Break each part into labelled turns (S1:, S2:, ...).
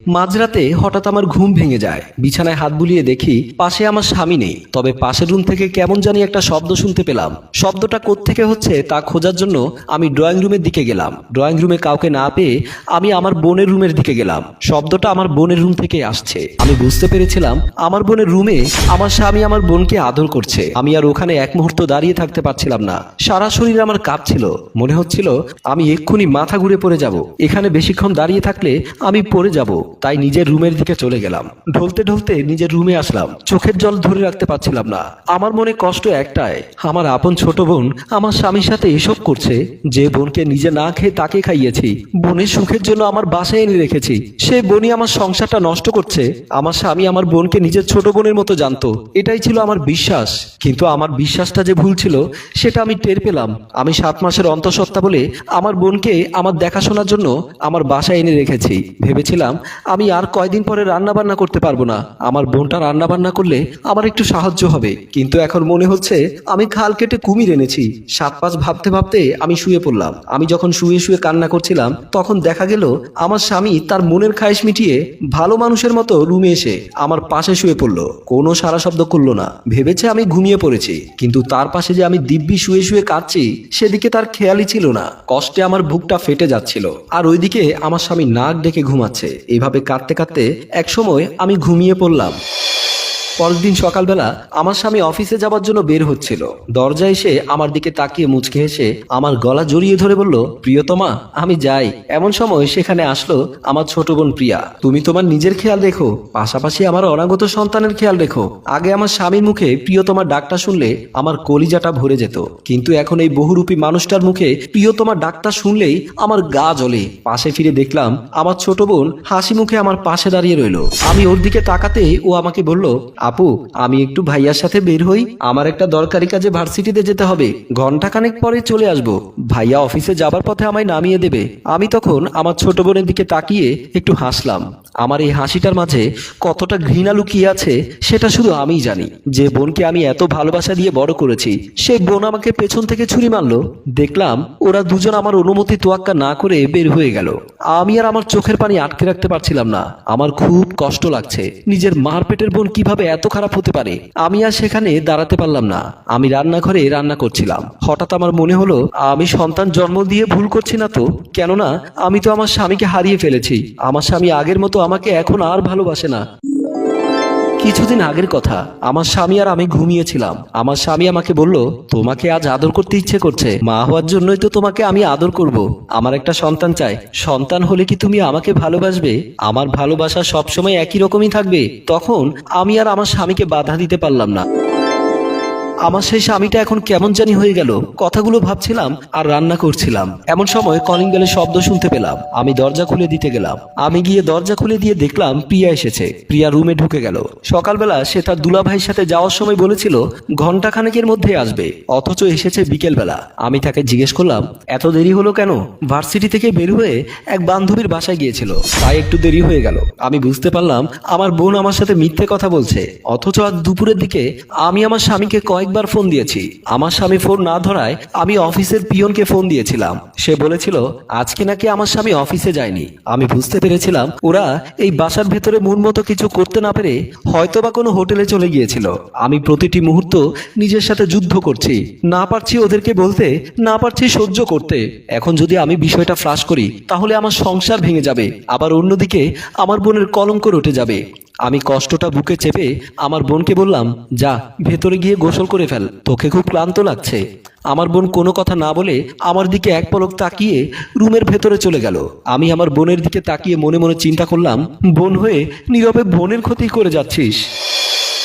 S1: মাঝরাতে হঠাৎ আমার ঘুম ভেঙে যায়। বিছানায় হাত বুলিয়ে দেখি পাশে আমার স্বামী নেই। তবে পাশের রুম থেকে কেমন জানি একটা শব্দ শুনতে পেলাম। শব্দটা কোত্থেকে হচ্ছে তা খোঁজার জন্য আমি ড্রয়িং রুমের দিকে গেলাম। ড্রয়িং রুমে কাউকে না পেয়ে আমি আমার বোনের রুমের দিকে গেলাম। শব্দটা আমার বোনের রুম থেকে আসছে। আমি বুঝতে পেরেছিলাম আমার বোনের রুমে আমার স্বামী আমার বোনকে আদর করছে। আমি আর ওখানে এক মুহূর্ত দাঁড়িয়ে থাকতে পারছিলাম না। সারা শরীর আমার কাঁপছিল। মনে হচ্ছিল আমি এক্ষুনি মাথা ঘুরে পড়ে যাব। এখানে বেশিক্ষণ দাঁড়িয়ে থাকলে আমি পড়ে যাব। তাই নিজের রুমের দিকে চলে গেলাম। ঢলতে ঢলতে নিজের রুমে আসলাম। চোখের জল ধরে রাখতে পারছিলাম না। আমার মনে কষ্ট একটাই, আমার আপন ছোট বোন আমার স্বামীর সাথে এসব করছে। যে বোনকে নিজে না খেয়ে তাকে খাইয়েছি, বোনের সুখের জন্য আমার বাসায় এনে রেখেছি, সে বোনই আমার সংসারটা নষ্ট করছে। আমার স্বামী আমার বোনকে নিজের ছোট বোনের মতো জানতো। এটাই ছিল আমার বিশ্বাস। কিন্তু আমার বিশ্বাসটা যে ভুল ছিল সেটা আমি টের পেলাম। আমি 7 মাসের অন্তঃসত্ত্বা বলে আমার বোনকে আমার দেখাশোনার জন্য আমার বাসায় এনে রেখেছি। ভেবেছিলাম আমি আর কয়দিন পরে রান্না বান্না করতে পারবো না। আমার বোনটা রান্না বান্না করলে আমার একটু সাহায্য হবে। কিন্তু এখন মনে হচ্ছে আমি খাল কেটে কুমির এনেছি। 7 পাঁচ ভাবতে ভাবতে আমি শুয়ে পড়লাম। আমি যখন শুয়ে শুয়ে কান্না করছিলাম তখন দেখা গেল আমার স্বামী তার মনের খায়েশ মিটিয়ে ভালো মানুষের মতো রুমে এসে আমার পাশে শুয়ে পড়লো। কোনো সারা শব্দ করলো না। ভেবেছে আমি ঘুমিয়ে পড়েছি। কিন্তু তার পাশে যে আমি দিব্যি শুয়ে শুয়ে কাঁদছি সেদিকে তার খেয়ালই ছিল না। কষ্টে আমার বুকটা ফেটে যাচ্ছিল। আর ওইদিকে আমার স্বামী নাক ডেকে ঘুমাচ্ছে। এইভাবে কাঁদতে কাঁদতে এক সময় আমি ঘুমিয়ে পড়লাম। পরের দিন সকালবেলা আমার স্বামী অফিসে যাওয়ার জন্য বের হচ্ছিল। দরজায় এসে আমার দিকে তাকিয়ে মুচকে হেসে আমার গলা জড়িয়ে ধরে বলল, প্রিয়তমা আমি যাই। এমন সময় সেখানে আসলো আমার ছোট বোন প্রিয়া। তুমি তোমার নিজের খেয়াল রেখো, পাশাপাশি আমার অনাগত সন্তানের খেয়াল রেখো। আগে আমার স্বামীর মুখে প্রিয়তমার ডাকটা শুনলে আমার কলিজাটা ভরে যেত। কিন্তু এখন এই বহুরূপী মানুষটার মুখে প্রিয়তমার ডাকটা শুনলেই আমার গা জ্বলে। পাশে ফিরে দেখলাম আমার ছোট বোন হাসি মুখে আমার পাশে দাঁড়িয়ে রইল। আমি ওর দিকে তাকাতে ও আমাকে বলল, আপু আমি একটু ভাইয়ার সাথে বের হই, আমার একটা দরকারি কাজে ভার্সিটিতে যেতে হবে। ঘন্টাখানেক পরে চলে আসবো। ভাইয়া অফিসে যাবার পথে আমায় নামিয়ে দেবে। আমি তখন আমার ছোট বোনের দিকে তাকিয়ে একটু হাসলাম। আমার এই হাসিটার মাঝে কতটা ঘৃণা লুকিয়ে আছে সেটা শুধু আমিই জানি। যে বোনকে আমি এত ভালোবাসা দিয়ে বড় করেছি সেই বোন আমাকে পেছন থেকে ছুরি মারলো। দেখলাম ওরা দুজন আমার অনুমতি তোয়াক্কা না করে বের হয়ে গেল। আমি আর আমার চোখের পানি আটকে রাখতে পারছিলাম না। আমার খুব কষ্ট লাগছে। নিজের মার পেটের বোন কিভাবে এত খারাপ হতে পারে। আমি আর সেখানে দাঁড়াতে পারলাম না। আমি রান্নাঘরে রান্না করছিলাম। হঠাৎ আমার মনে হলো আমি সন্তান জন্ম দিয়ে ভুল করছি না তো। কেননা আমি তো আমার স্বামীকে হারিয়ে ফেলেছি। আমার স্বামী আগের মতো আমাকে এখন আর ভালোবাসে না। কিছুদিন আগের কথা, আমার স্বামী আর আমি ঘুমিয়েছিলাম। আমার স্বামী আমাকে বলল, তোমাকে আজ আদর করতে ইচ্ছে করছে। মা হওয়ার জন্যই তো তোমাকে আমি আদর করব। আমার একটা সন্তান চাই। সন্তান হলে কি তুমি আমাকে ভালোবাসবে? আমার ভালোবাসা সবসময় একই রকমই থাকবে। তখন আমি আর আমার স্বামীকে বাধা দিতে পারলাম না। আমার সেই স্বামীটা এখন কেমন জানি হয়ে গেল। কথাগুলো ভাবছিলাম আর রান্না করছিলাম। এমন সময় কলিং বেলের শব্দ শুনতে পেলাম। আমি দরজা খুলে দিতে গেলাম। আমি গিয়ে দরজা খুলে দিয়ে দেখলাম প্রিয়া এসেছে। প্রিয়া রুমে ঢুকে গেল। সকালবেলা সে তার দুলাভাইয়ের সাথে যাওয়ার সময় বলেছিল ঘন্টাখানেকের মধ্যে আসবে, অথচ এসেছে বিকেলবেলা। আমি তাকে জিজ্ঞেস করলাম, এত দেরি হলো কেন? ভার্সিটি থেকে বের হয়ে এক বান্ধবীর বাসায় গিয়েছিল, তাই একটু দেরি হয়ে গেল। আমি বুঝতে পারলাম আমার বোন আমার সাথে মিথ্যে কথা বলছে। অথচ আজ দুপুরের দিকে আমি আমার স্বামীকে কয়েকবার ফোন দিয়েছি। আমার স্বামী ফোন না ধরায় আমি অফিসের পিয়নকে ফোন দিয়েছিলাম। সে বলেছিল আজকে নাকি আমার স্বামী অফিসে যায়নি। আমি বুঝতে পেরেছিলাম ওরা এই বাসার ভেতরে মন মতো কিছু করতে না পেরে হয়তোবা কোনো হোটেলে চলে গিয়েছিল। আমি প্রতিটি মুহূর্ত নিজের সাথে যুদ্ধ করছি। না পারছি ওদেরকে বলতে, না পারছি সহ্য করতে। এখন যদি আমি বিষয়টা ফ্লাশ করি তাহলে আমার সংসার ভেঙে যাবে। আবার অন্যদিকে আমার বোনের কলঙ্ক রটে যাবে। আমি কষ্টটা বুকে চেপে আমার বোনকে বললাম, যা ভেতরে গিয়ে গোসল করে ফেল, তোকে খুব ক্লান্ত লাগছে। আমার বোন কোনো কথা না বলে আমার দিকে এক পলক তাকিয়ে রুমের ভেতরে চলে গেল। আমি আমার বোনের দিকে তাকিয়ে মনে মনে চিন্তা করলাম, বোন হয়ে নীরবে বোনের ক্ষতি করে যাচ্ছিস।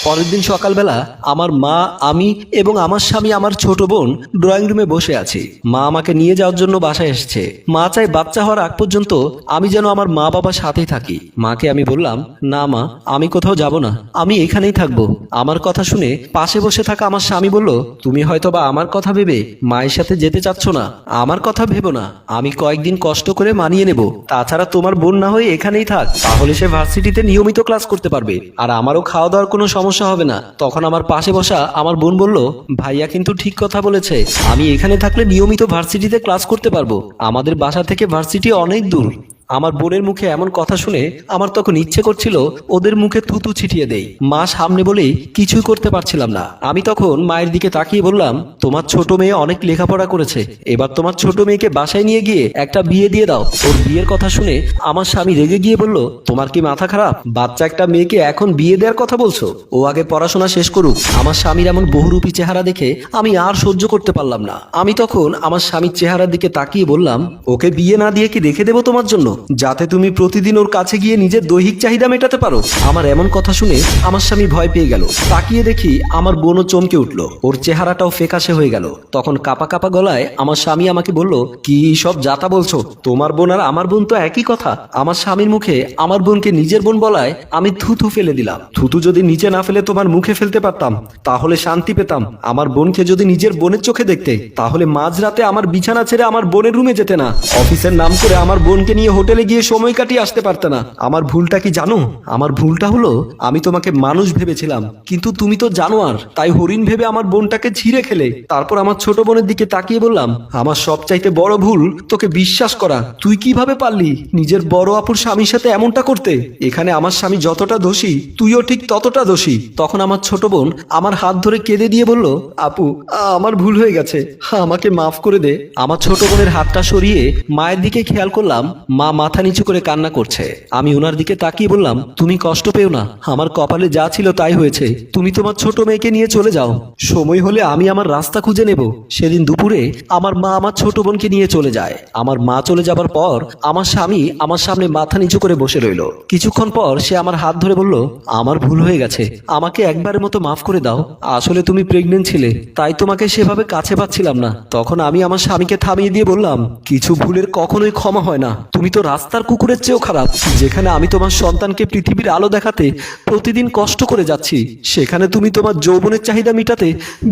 S1: পরের দিন সকালবেলা আমার মা, আমি এবং আমার স্বামী আমার ছোট বোন ড্রয়িং রুমে বসে আছি। মা আমাকে নিয়ে যাওয়ার জন্য বাসায় এসেছে। মা চাই বাচ্চা হওয়ার আগ পর্যন্ত আমি যেন আমার মা বাবার সাথেই থাকি। মাকে আমি বললাম, না মা, আমি কোথাও যাব না, আমি এখানেই থাকবো। আমার কথা শুনে পাশে বসে থাকা আমার স্বামী বলল, তুমি হয়তোবা আমার কথা ভেবে মায়ের সাথে যেতে চাচ্ছ না। আমার কথা ভেবো না, আমি কয়েকদিন কষ্ট করে মানিয়ে নেব। তাছাড়া তোমার বোন না হয়ে এখানেই থাক, তাহলে সে ভার্সিটিতে নিয়মিত ক্লাস করতে পারবে, আর আমারও খাওয়া দাওয়ার কোনো সমস্যা হবে না। তখন আমার পাশে বসা আমার বোন বলল, ভাইয়া কিন্তু ঠিক কথা বলেছে, আমি এখানে থাকলে নিয়মিত ভার্সিটিতে ক্লাস করতে পারবো। আমাদের বাসা থেকে ভার্সিটি অনেক দূর। আমার বোনের মুখে এমন কথা শুনে আমার তখন ইচ্ছে করছিল ওদের মুখে থুতু ছিটিয়ে দেই। মা সামনে বলেই কিছুই করতে পারছিলাম না। আমি তখন মায়ের দিকে তাকিয়ে বললাম, তোমার ছোট মেয়ে অনেক লেখাপড়া করেছে, এবার তোমার ছোট মেয়েকে বাসায় নিয়ে গিয়ে একটা বিয়ে দিয়ে দাও। ওর বিয়ের কথা শুনে আমার স্বামী রেগে গিয়ে বলল, তোমার কি মাথা খারাপ? বাচ্চা একটা মেয়েকে এখন বিয়ে দেওয়ার কথা বলছো? ও আগে পড়াশোনা শেষ করুক। আমার স্বামীর এমন বহুরূপী চেহারা দেখে আমি আর সহ্য করতে পারলাম না। আমি তখন আমার স্বামীর চেহারার দিকে তাকিয়ে বললাম, ওকে বিয়ে না দিয়ে কি রেখে দেবো তোমার জন্য, যাতে তুমি প্রতিদিন ওর কাছে গিয়ে নিজের দৈহিক চাহিদা মেটাতে পারো? আমার এমন কথা শুনে আমার স্বামী ভয় পেয়ে গেল। তাকিয়ে দেখি আমার বোনও চমকে উঠল, ওর চেহারাটাও ফ্যাকাশে হয়ে গেল। তখন কাপা কাপা গলায় আমার স্বামী আমাকে বলল, কি সব যাতা বলছো? তোমার বোন আর আমার বোন তো একই কথা। আমার স্বামীর মুখে আমার বোনকে নিজের বোন বলায় আমি থুতু ফেলে দিলাম। থুতু যদি নিচে না ফেলে তোমার মুখে ফেলতে পারতাম তাহলে শান্তি পেতাম। আমার বোনকে যদি নিজের বোনের চোখে দেখতে তাহলে মাঝরাতে আমার বিছানা ছেড়ে আমার বোনের রুমে যেতে না। অফিসের নাম করে আমার বোনকে নিয়ে হোটেলে গিয়ে সময় কাটিয়ে আসতে পারতে না। আমার ভুলটা কি জানো? আমার ভুলটা হলো আমি তোমাকে মানুষ ভেবেছিলাম, কিন্তু তুমি তো জানোয়ার, তাই হরিণ ভেবে আমার বোনটাকে ছিঁড়ে খেলে। তারপর আমার ছোট বোনের দিকে তাকিয়ে বললাম, আমার সবচাইতে বড় ভুল তোকে বিশ্বাস করা। তুই কিভাবে পারলি নিজের বড় আপুর স্বামীর সাথে এমনটা করতে? এখানে আমার স্বামী যতটা দোষী তুইও ঠিক ততটা দোষী। তখন আমার ছোট বোন আমার হাত ধরে কেঁদে দিয়ে বলল, আপু আমার ভুল হয়ে গেছে, আমাকে মাফ করে দে। আমার ছোট বোনের হাতটা সরিয়ে মায়ের দিকে খেয়াল করলাম, মা মাথা নিচু করে কান্না করছে। আমি ওনার দিকে তাকিয়ে বললাম, তুমি কষ্ট পেও না, আমার কপালে যা ছিল তাই হয়েছে। তুমি তোমার ছোট মেয়েকে নিয়ে চলে যাও, সময় হলে আমি আমার রাস্তা খুঁজে নেব। সেদিন দুপুরে আমার মা আমার ছোট বোনকে নিয়ে চলে যায়। আমার মা চলে যাবার পর আমার স্বামী আমার সামনে মাথা নিচু করে বসে রইল। কিছুক্ষণ পর সে আমার হাত ধরে বলল, আমার ভুল হয়ে গেছে, আমাকে একবারের মতো মাফ করে দাও। আসলে তুমি প্রেগনেন্ট ছিলে, তাই তোমাকে সেভাবে কাছে পাচ্ছিলাম না। তখন আমি আমার স্বামীকে থামিয়ে দিয়ে বললাম, কিছু ভুলের কখনোই ক্ষমা হয় না। তুমি তো রাস্তার কুকুরের চেয়েও খারাপ। যেখানে আমি তোমার সন্তানকে পৃথিবীর আলো দেখাতে প্রতিদিন কষ্ট করে যাচ্ছি, সেখানে তুমি তোমার যৌবনের চাহিদা মিটাতে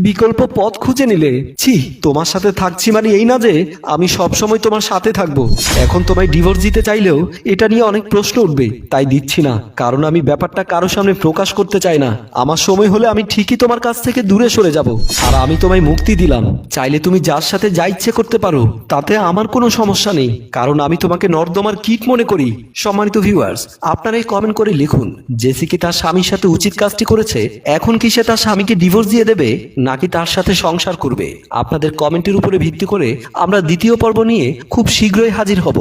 S1: বিকল্প পথ খুঁজে নিলে। ছি, তোমার সাথে থাকছি মানে এই না যে আমি সবসময় তোমার সাথে থাকবো। এখন তোমায় ডিভোর্স দিতে চাইলেও এটা নিয়ে অনেক প্রশ্ন উঠবে, তাই দিচ্ছি না। কারণ আমি ব্যাপারটা কারো সামনে প্রকাশ করতে চাই না। আমার সময় হলে আমি ঠিকই তোমার কাছ থেকে দূরে সরে যাব। আর আমি তোমায় মুক্তি দিলাম, চাইলে তুমি যার সাথে যা ইচ্ছে করতে পারো, তাতে আমার কোনো সমস্যা নেই। কারণ আমি তোমাকে নর্দমার কীট মনে করি। সম্মানিত ভিউয়ার্স, আপনারা এই কমেন্ট করে লিখুন, জেসি কি তার স্বামীর সাথে উচিত কাজটি করেছে? এখন কি সে তার স্বামীকে ডিভোর্স দিয়ে দেবে, নাকি তার সাথে সংসার করবে? আপনাদের কমেন্টের উপরে ভিত্তি করে আমরা দ্বিতীয় পর্ব নিয়ে খুব শীঘ্রই হাজির হব।